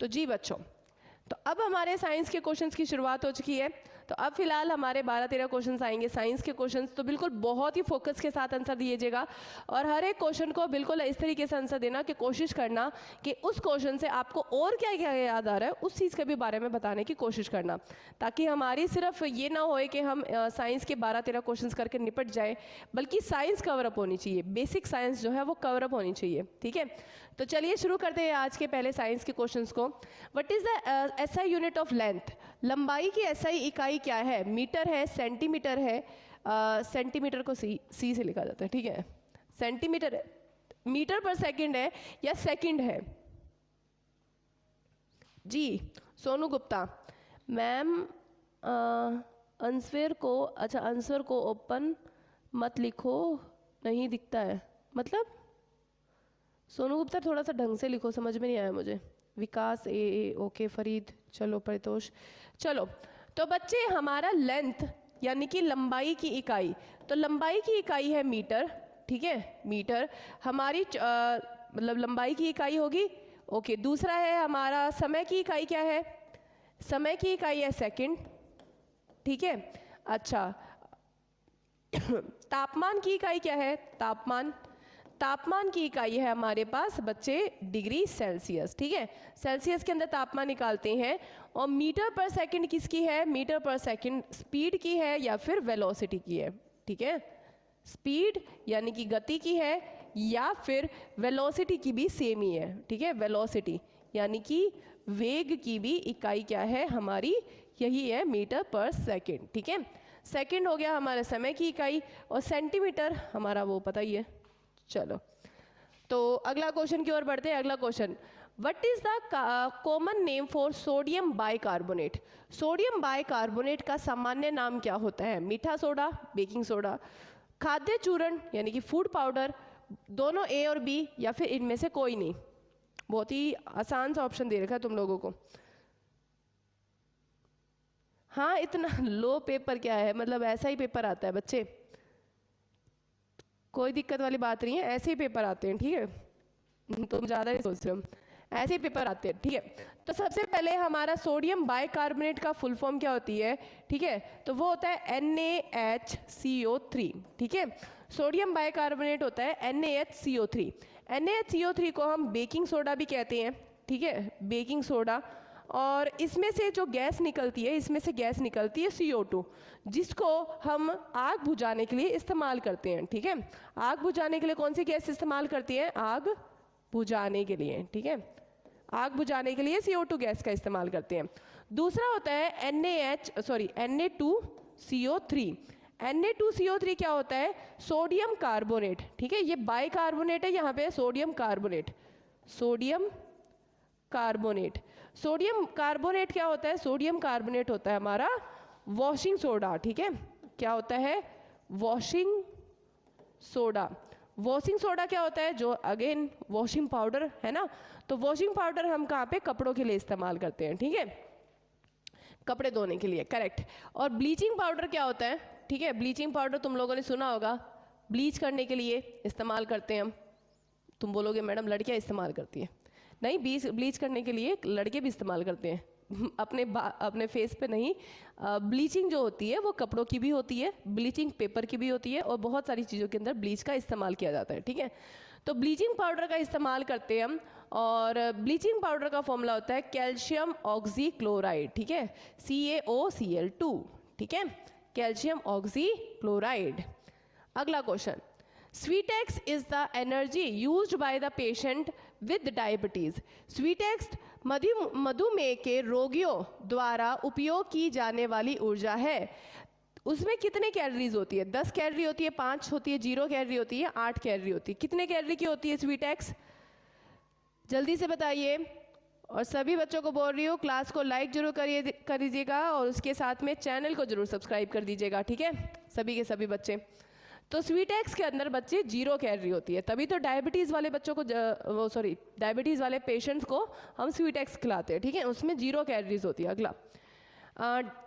तो जी बच्चों, तो अब हमारे साइंस के क्वेश्चंस की शुरुआत हो चुकी है। तो अब फिलहाल हमारे 12-13 क्वेश्चंस आएंगे साइंस के क्वेश्चंस। तो बिल्कुल बहुत ही फोकस के साथ आंसर दीजिएगा और हर एक क्वेश्चन को बिल्कुल इस तरीके से आंसर देना कि कोशिश करना कि उस क्वेश्चन से आपको और क्या क्या याद आ रहा है उस चीज़ के भी बारे में बताने की कोशिश करना, ताकि हमारी सिर्फ ये ना होए कि हम साइंस के 12-13 क्वेश्चन करके निपट जाए, बल्कि साइंस कवरअप होनी चाहिए, बेसिक साइंस जो है वो कवरअप होनी चाहिए। ठीक है, तो चलिए शुरू करते हैं आज के पहले साइंस के क्वेश्चंस को। What is the SI unit of length? लंबाई की एसआई इकाई क्या है? मीटर है, सेंटीमीटर है, सेंटीमीटर को सी से लिखा जाता है। ठीक है, सेंटीमीटर है, मीटर पर सेकंड है या सेकंड है? जी सोनू गुप्ता मैम, आंसर को, अच्छा आंसर को ओपन मत लिखो, नहीं दिखता है, मतलब सोनू गुप्ता थोड़ा सा ढंग से लिखो, समझ में नहीं आया मुझे। विकास ए ओके, फरीद, चलो परितोष, चलो। तो बच्चे हमारा लेंथ यानी कि लंबाई की इकाई, तो लंबाई की इकाई है मीटर। ठीक है, मीटर हमारी मतलब लंबाई की इकाई होगी। ओके, दूसरा है हमारा समय की इकाई क्या है? समय की इकाई है सेकंड। ठीक है, अच्छा तापमान की इकाई क्या है? तापमान, तापमान की इकाई है हमारे पास बच्चे डिग्री सेल्सियस। ठीक है, सेल्सियस के अंदर तापमान निकालते हैं। और मीटर पर सेकंड किसकी है? मीटर पर सेकंड स्पीड की है या फिर वेलोसिटी की है? ठीक है, स्पीड यानी कि गति की है या फिर वेलोसिटी की भी सेम ही है। ठीक है, वेलोसिटी यानी कि वेग की भी इकाई क्या है हमारी? यही है मीटर पर सेकंड। ठीक है, सेकंड हो गया हमारा समय की इकाई और सेंटीमीटर हमारा वो पता ही है। चलो, तो अगला क्वेश्चन की ओर बढ़ते हैं। अगला question, what is the common name for sodium bicarbonate? Sodium bicarbonate का सामान्य नाम क्या होता है? मीठा सोडा, बेकिंग सोडा, खाद्य चूर्ण यानी कि फूड पाउडर, दोनों ए और बी, या फिर इनमें से कोई नहीं? बहुत ही आसान सा ऑप्शन दे रखा है तुम लोगों को। हाँ, इतना लो पेपर क्या है, मतलब ऐसा ही पेपर आता है बच्चे, कोई दिक्कत वाली बात नहीं है, ऐसे ही पेपर आते हैं। ठीक है, तुम ज़्यादा ही सोच रहे हो, ऐसे ही पेपर आते हैं। ठीक है, तो सबसे पहले हमारा सोडियम बाइकार्बोनेट का फुल फॉर्म क्या होती है? ठीक है, तो वो होता है NaHCO3। ठीक है, सोडियम बाइकार्बोनेट होता है NaHCO3। NaHCO3 को हम बेकिंग सोडा भी कहते हैं। ठीक है, बेकिंग सोडा। और इसमें से जो गैस निकलती है, इसमें से गैस निकलती है CO2, जिसको हम आग बुझाने के लिए इस्तेमाल करते हैं। ठीक है, आग बुझाने के लिए कौन सी गैस इस्तेमाल करती है? आग बुझाने के लिए। ठीक है, आग बुझाने के लिए CO2 गैस का इस्तेमाल करते हैं। दूसरा होता है Na2CO3। Na2CO3 क्या होता है? Sodium carbonate. ठीक है, ये बाइकार्बोनेट है, यहाँ पे sodium carbonate, sodium carbonate. Sodium carbonate क्या होता है? सोडियम कार्बोनेट होता है हमारा वॉशिंग सोडा। ठीक है, क्या होता है? Washing soda. वॉशिंग सोडा क्या होता है? जो अगेन वॉशिंग पाउडर है ना, तो वॉशिंग पाउडर हम कहाँ पे? कपड़ों के लिए इस्तेमाल करते हैं। ठीक है, कपड़े धोने के लिए, करेक्ट। और ब्लीचिंग पाउडर क्या होता है? ठीक है, ब्लीचिंग पाउडर तुम लोगों ने सुना होगा, ब्लीच करने के लिए इस्तेमाल करते हैं हम। तुम बोलोगे मैडम लड़कियां इस्तेमाल करती है, नहीं, ब्लीच करने के लिए लड़के भी इस्तेमाल करते हैं, अपने फेस पे नहीं। ब्लीचिंग जो होती है वो कपड़ों की भी होती है, ब्लीचिंग पेपर की भी होती है, और बहुत सारी चीज़ों के अंदर ब्लीच का इस्तेमाल किया जाता है। ठीक है, तो ब्लीचिंग पाउडर का इस्तेमाल करते हैं हम, और ब्लीचिंग पाउडर का फॉर्मूला होता है कैल्शियम ऑक्सीक्लोराइड। ठीक है, CaOCl2। ठीक है, कैल्शियम ऑक्सीक्लोराइड। अगला question, Sweetex is the energy used by the patient with diabetes. Sweetex मधुमेह के रोगियों द्वारा उपयोग की जाने वाली ऊर्जा है। उसमें कितने कैलोरीज होती है? 10 कैलोरी होती है, 5 होती है, 0 कैलोरी होती है, 8 कैलोरी होती है? कितने कैलोरी की होती है स्वीटेक्स? जल्दी से बताइए। और सभी बच्चों को बोल रही हूँ, क्लास को लाइक जरूर कर दीजिएगा और उसके साथ में चैनल को जरूर सब्सक्राइब कर दीजिएगा। ठीक है, सभी के सभी बच्चे। तो स्वीटेक्स के अंदर बच्चे 0 कैलोरी होती है, तभी तो डायबिटीज़ वाले बच्चों को डायबिटीज़ वाले पेशेंट्स को हम स्वीटेक्स खिलाते हैं। ठीक है, उसमें 0 कैलोरीज होती है। अगला,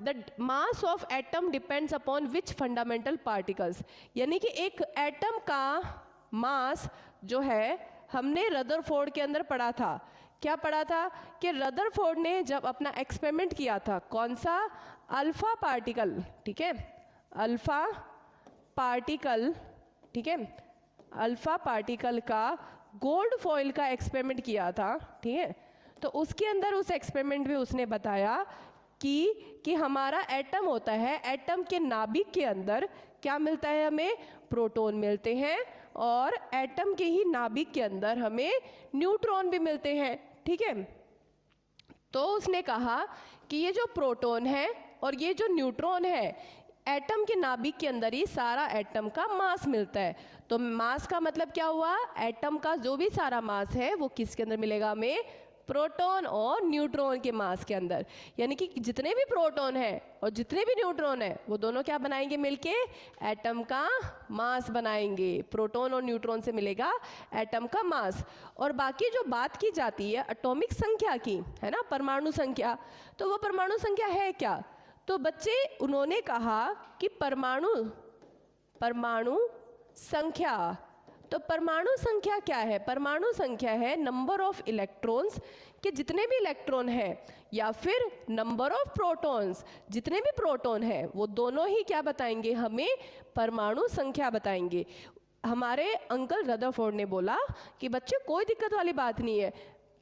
the mass of atom depends upon which fundamental particles. यानी कि एक एटम का मास जो है, हमने रदरफोर्ड के अंदर पढ़ा था क्या पढ़ा था कि रदरफोर्ड ने जब अपना एक्सपेरिमेंट किया था, कौन सा, अल्फा पार्टिकल, ठीक है, अल्फा पार्टिकल, ठीक है, अल्फा पार्टिकल का गोल्ड फॉइल का एक्सपेरिमेंट किया था, ठीक है। तो उसके अंदर उस एक्सपेरिमेंट में उसने बताया कि हमारा एटम होता है, एटम के नाभिक के अंदर क्या मिलता है, हमें प्रोटॉन मिलते हैं, और एटम के ही नाभिक के अंदर हमें न्यूट्रॉन भी मिलते हैं, ठीक है। तो उसने कहा कि ये जो प्रोटॉन है और ये जो न्यूट्रॉन है, एटम के नाभिक के अंदर ही सारा एटम का मास मिलता है। तो मास का मतलब क्या हुआ, एटम का जो भी सारा मास है वो किसके अंदर मिलेगा हमें, प्रोटॉन और न्यूट्रॉन के मास के अंदर। यानी कि जितने भी प्रोटॉन है और जितने भी न्यूट्रॉन है वो दोनों क्या बनाएंगे मिलके, एटम का मास बनाएंगे। प्रोटॉन और न्यूट्रॉन से मिलेगा एटम का मास। और बाकी जो बात की जाती है एटॉमिक संख्या की, है ना, परमाणु संख्या, तो वो परमाणु संख्या है क्या। तो बच्चे उन्होंने कहा कि परमाणु संख्या, तो परमाणु संख्या क्या है, परमाणु संख्या है नंबर ऑफ इलेक्ट्रॉन्स, कि जितने भी इलेक्ट्रॉन हैं, या फिर नंबर ऑफ प्रोटॉन्स, जितने भी प्रोटॉन हैं, वो दोनों ही क्या बताएंगे हमें, परमाणु संख्या बताएंगे। हमारे अंकल रदरफोर्ड ने बोला कि बच्चे कोई दिक्कत वाली बात नहीं है,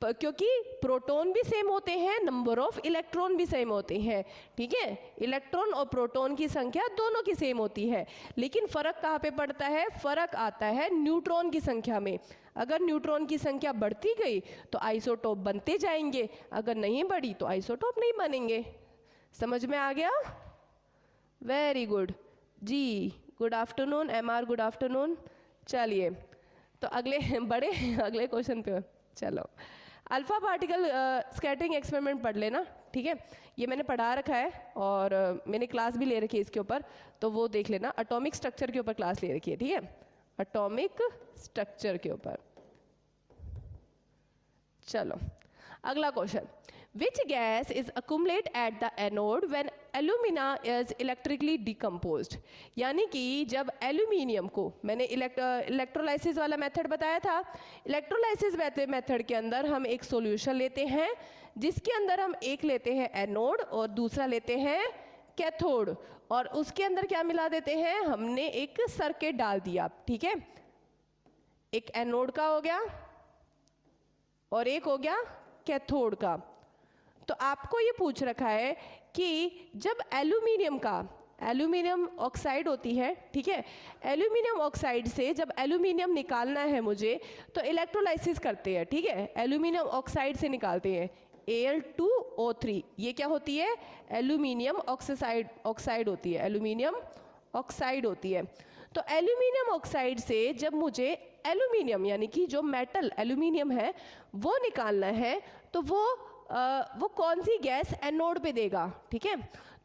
क्योंकि प्रोटॉन भी सेम होते हैं, नंबर ऑफ इलेक्ट्रॉन भी सेम होते हैं, ठीक है। इलेक्ट्रॉन और प्रोटॉन की संख्या दोनों की सेम होती है, लेकिन फ़र्क कहाँ पे पड़ता है, फ़र्क आता है न्यूट्रॉन की संख्या में। अगर न्यूट्रॉन की संख्या बढ़ती गई तो आइसोटोप बनते जाएंगे, अगर नहीं बढ़ी तो आइसोटोप नहीं बनेंगे। समझ में आ गया, वेरी गुड जी, good afternoon MR, good afternoon. चलिए तो अगले क्वेश्चन पे चलो। अल्फा पार्टिकल स्कैटरिंग एक्सपेरिमेंट पढ़ लेना, ठीक है, ये मैंने पढ़ा रखा है और मैंने क्लास भी ले रखी है इसके ऊपर, तो वो देख लेना। एटॉमिक स्ट्रक्चर के ऊपर क्लास ले रखी है, ठीक है, एटॉमिक स्ट्रक्चर के ऊपर। चलो अगला question, which gas is accumulate at the anode when alumina is electrically decomposed. यानी कि जब एल्यूमिनियम को, मैंने इलेक्ट्रोलाइसिस वाला मेथड बताया था, इलेक्ट्रोलाइसिस मेथड के अंदर हम एक सॉल्यूशन लेते हैं जिसके अंदर हम एक लेते हैं एनोड और दूसरा लेते हैं कैथोड, और उसके अंदर क्या मिला देते हैं, हमने एक सर्किट डाल दिया, ठीक है। एक एनोड का हो गया और एक हो गया कैथोड का। तो आपको ये पूछ रखा है कि जब एल्यूमिनियम ऑक्साइड होती है, ठीक है, एल्यूमिनियम ऑक्साइड से जब एल्यूमिनियम निकालना है मुझे, तो इलेक्ट्रोलाइसिस करते हैं, ठीक है, एल्यूमिनियम ऑक्साइड से निकालते हैं Al2O3। ये क्या होती है, एल्यूमिनियम ऑक्साइड होती है, एल्यूमिनियम ऑक्साइड होती है। तो एल्यूमिनियम ऑक्साइड से जब मुझे एल्यूमिनियम, यानी कि जो मेटल एल्यूमिनियम है वो निकालना है, तो वो कौन सी गैस एनोड पे देगा, ठीक है।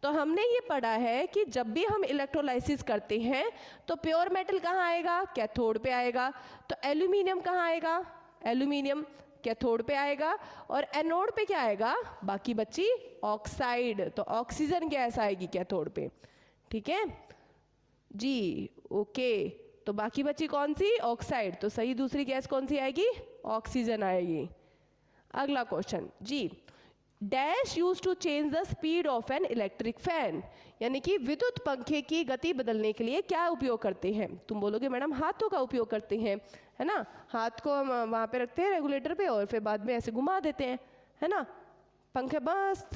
तो हमने ये पढ़ा है कि जब भी हम इलेक्ट्रोलाइसिस करते हैं तो प्योर मेटल कहाँ आएगा, कैथोड पे आएगा। तो एल्यूमिनियम कहाँ आएगा, एल्यूमिनियम कैथोड पे आएगा, और एनोड पे क्या आएगा, बाकी बची ऑक्साइड, तो ऑक्सीजन गैस आएगी कैथोड पे, ठीक है जी, ओके। तो बाकी बची कौन सी, ऑक्साइड, तो सही दूसरी गैस कौन सी आएगी, ऑक्सीजन आएगी। अगला क्वेश्चन जी, dash use to change the speed of an electric fan. यानी कि विद्युत पंखे की गति बदलने के लिए क्या उपयोग करते हैं। तुम बोलोगे मैडम हाथों का उपयोग करते हैं, है ना, हाथ को हम वहाँ पे रखते हैं रेगुलेटर पे और फिर बाद में ऐसे घुमा देते हैं, है ना, पंखे बस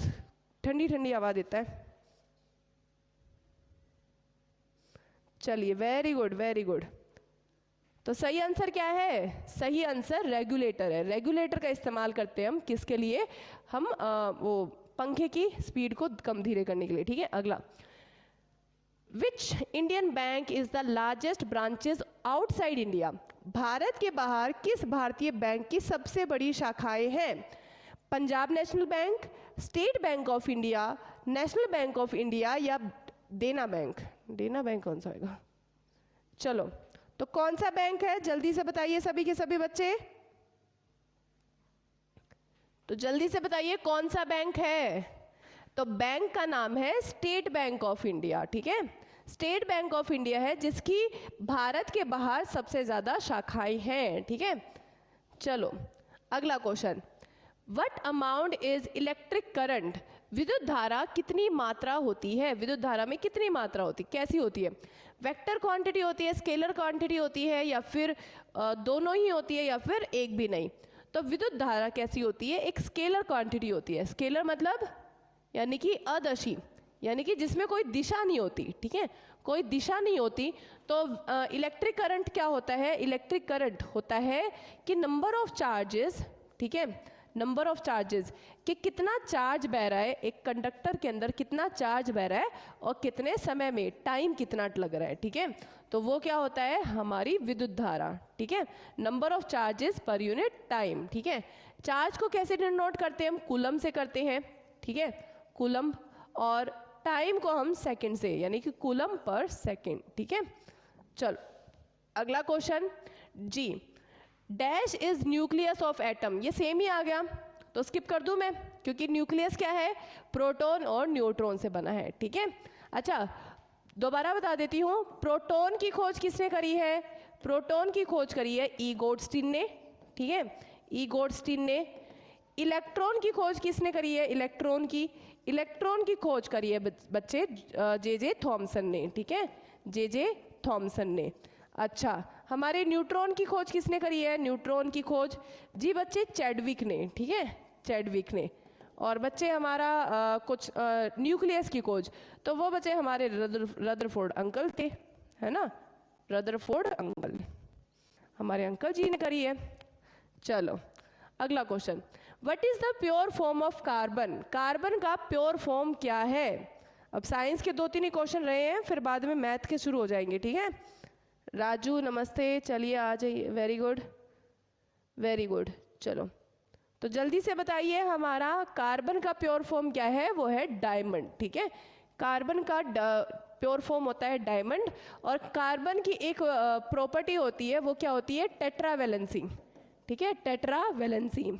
ठंडी ठंडी हवा देता है। चलिए वेरी गुड वेरी गुड। तो सही आंसर क्या है, सही आंसर रेगुलेटर है। रेगुलेटर का इस्तेमाल करते हैं हम किसके लिए, हम वो पंखे की स्पीड को कम धीरे करने के लिए, ठीक है। अगला, which Indian bank is the largest branches outside India. Bharat के बाहर किस भारतीय बैंक की सबसे बड़ी शाखाएं हैं। Punjab national bank, state bank of India, national bank of India, या देना बैंक। देना बैंक कौन सा होगा, चलो तो कौन सा बैंक है, जल्दी से बताइए सभी के सभी बच्चे, तो जल्दी से बताइए कौन सा बैंक है। तो बैंक का नाम है स्टेट बैंक ऑफ इंडिया, ठीक है, स्टेट बैंक ऑफ इंडिया है जिसकी भारत के बाहर सबसे ज्यादा शाखाएं हैं, ठीक है। चलो अगला question, what amount is electric current, विद्युत धारा कितनी मात्रा होती है, विद्युत धारा में कितनी मात्रा होती है, कैसी होती है, वेक्टर क्वांटिटी होती है, स्केलर क्वांटिटी होती है, या फिर दोनों ही होती है, या फिर एक भी नहीं। तो विद्युत धारा कैसी होती है, एक स्केलर क्वांटिटी होती है। स्केलर मतलब यानी कि अदशी, यानी कि जिसमें कोई दिशा नहीं होती, ठीक है, कोई दिशा नहीं होती। तो इलेक्ट्रिक करंट क्या होता है, इलेक्ट्रिक करंट होता है कि नंबर ऑफ चार्जेस, ठीक है, नंबर ऑफ चार्जेस, कि कितना चार्ज बह रहा है एक कंडक्टर के अंदर, कितना चार्ज बह रहा है और कितने समय में, टाइम कितना लग रहा है, ठीक है, तो वो क्या होता है, हमारी विद्युत धारा, ठीक है, number of charges per unit time, ठीक है। चार्ज को कैसे डिनोट करते हैं, हम कूलम से करते हैं, ठीक है, कूलम, और टाइम को हम सेकंड से, यानी कि कूलम पर सेकंड, ठीक है। चलो अगला क्वेश्चन जी, dash is nucleus of atom, ये सेम ही आ गया तो स्किप कर दूं मैं, क्योंकि न्यूक्लियस क्या है, प्रोटॉन और न्यूट्रॉन से बना है, ठीक है। अच्छा दोबारा बता देती हूँ, प्रोटॉन की खोज किसने करी है, प्रोटॉन की खोज करी है ई गोल्डस्टीन ने, ठीक है, ई गोल्डस्टीन ने। इलेक्ट्रॉन की खोज किसने करी है, इलेक्ट्रॉन की खोज करी है बच्चे जे थॉमसन ने, ठीक है, जे थॉमसन ने। अच्छा हमारे न्यूट्रॉन की खोज किसने करी है, न्यूट्रॉन की खोज जी बच्चे चैडविक ने, ठीक है, चैडविक ने। और बच्चे हमारा कुछ न्यूक्लियस की खोज, तो वो बच्चे हमारे रदरफोर्ड अंकल थे, है ना, रदरफोर्ड अंकल, हमारे अंकल जी ने करी है। चलो अगला question, what is the pure form of carbon, carbon का प्योर फॉर्म क्या है। अब साइंस के 2-3 ही क्वेश्चन रहे हैं, फिर बाद में मैथ के शुरू हो जाएंगे, ठीक है। राजू नमस्ते, चलिए आ जाइए, वेरी गुड वेरी गुड। चलो तो जल्दी से बताइए, हमारा कार्बन का प्योर फॉर्म क्या है, वो है डायमंड, ठीक है, कार्बन का प्योर फॉर्म होता है डायमंड। और कार्बन की एक प्रॉपर्टी होती है, वो क्या होती है, टेट्रावैलेंसी, ठीक है, टेट्रावैलेंसी।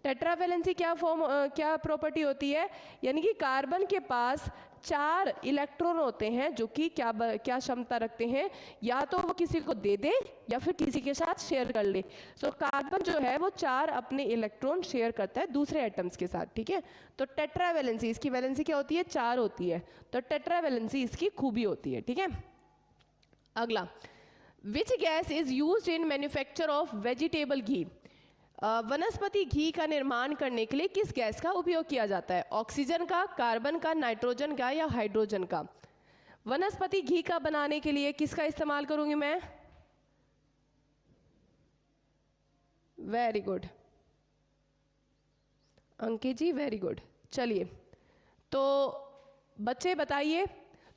टेट्रावैलेंसी क्या प्रॉपर्टी होती है, यानी कि कार्बन के पास 4 इलेक्ट्रॉन होते हैं जो कि क्या क्षमता रखते हैं, या तो वो किसी को दे दे या फिर किसी के साथ शेयर कर ले। सो कार्बन जो है वो 4 अपने इलेक्ट्रॉन शेयर करता है दूसरे एटम्स के साथ, ठीक है। तो टेट्रावैलेंसी, इसकी वैलेंसी क्या होती है, 4 होती है, तो टेट्रावैलेंसी इसकी खूबी होती है, ठीक है। अगला, which gas is used in manufacture of vegetable ghee, वनस्पति घी का निर्माण करने के लिए किस गैस का उपयोग किया जाता है, ऑक्सीजन का, कार्बन का, नाइट्रोजन का, या हाइड्रोजन का। वनस्पति घी का बनाने के लिए किसका इस्तेमाल करूंगी मैं, वेरी गुड अंकित जी, वेरी गुड। चलिए तो बच्चे बताइए,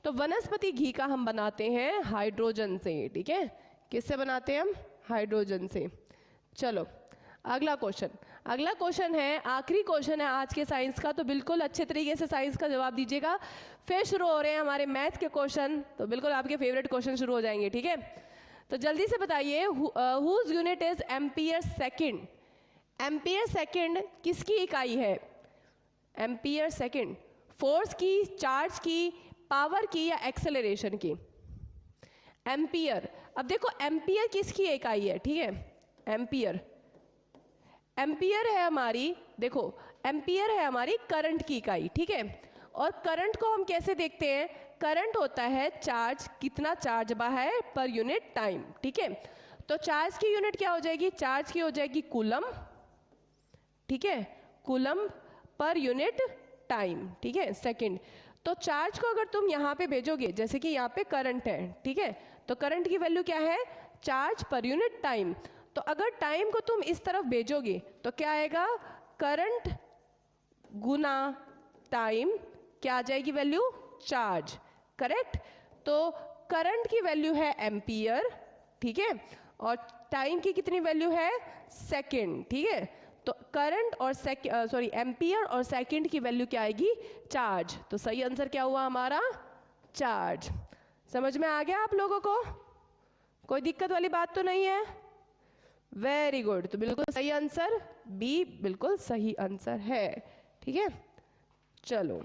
तो वनस्पति घी का हम बनाते हैं हाइड्रोजन से, ठीक है, किससे बनाते हैं हम, हाइड्रोजन से। चलो अगला क्वेश्चन है, आखिरी क्वेश्चन है आज के साइंस का, तो बिल्कुल अच्छे तरीके से साइंस का जवाब दीजिएगा। फिर शुरू हो रहे हैं हमारे मैथ के क्वेश्चन, तो बिल्कुल आपके फेवरेट क्वेश्चन शुरू हो जाएंगे, ठीक है। तो जल्दी से बताइए, whose unit is ampere second, ampere second किसकी इकाई है, एम्पियर सेकंड, फोर्स की, चार्ज की, पावर की, या एक्सेलरेशन की। एम्पियर, अब देखो एम्पियर किसकी इकाई है, ठीक है, एम्पियर है हमारी, देखो एम्पियर है हमारी करंट की इकाई, ठीक है। और करंट को हम कैसे देखते हैं, करंट होता है चार्ज, कितना चार्ज बहा है पर यूनिट टाइम, ठीक है। तो चार्ज की यूनिट क्या हो जाएगी, चार्ज की हो जाएगी कूलम, ठीक है, कूलम पर यूनिट टाइम, ठीक है, सेकंड। तो चार्ज को अगर तुम यहाँ पे भेजोगे, जैसे कि यहाँ पे करंट है, ठीक है, तो करंट की वैल्यू क्या है, चार्ज पर यूनिट टाइम। तो अगर टाइम को तुम इस तरफ भेजोगे तो क्या आएगा, करंट गुना टाइम, क्या आ जाएगी वैल्यू, चार्ज, करेक्ट। तो करंट की वैल्यू है एम्पियर, ठीक है, और टाइम की कितनी वैल्यू है, सेकंड, ठीक है। तो करंट और एम्पियर और सेकंड की वैल्यू क्या आएगी, चार्ज। तो सही आंसर क्या हुआ हमारा, चार्ज। समझ में आ गया आप लोगों को, कोई दिक्कत वाली बात तो नहीं है, वेरी गुड। तो बिल्कुल सही आंसर बी, बिल्कुल सही आंसर है, ठीक है। चलो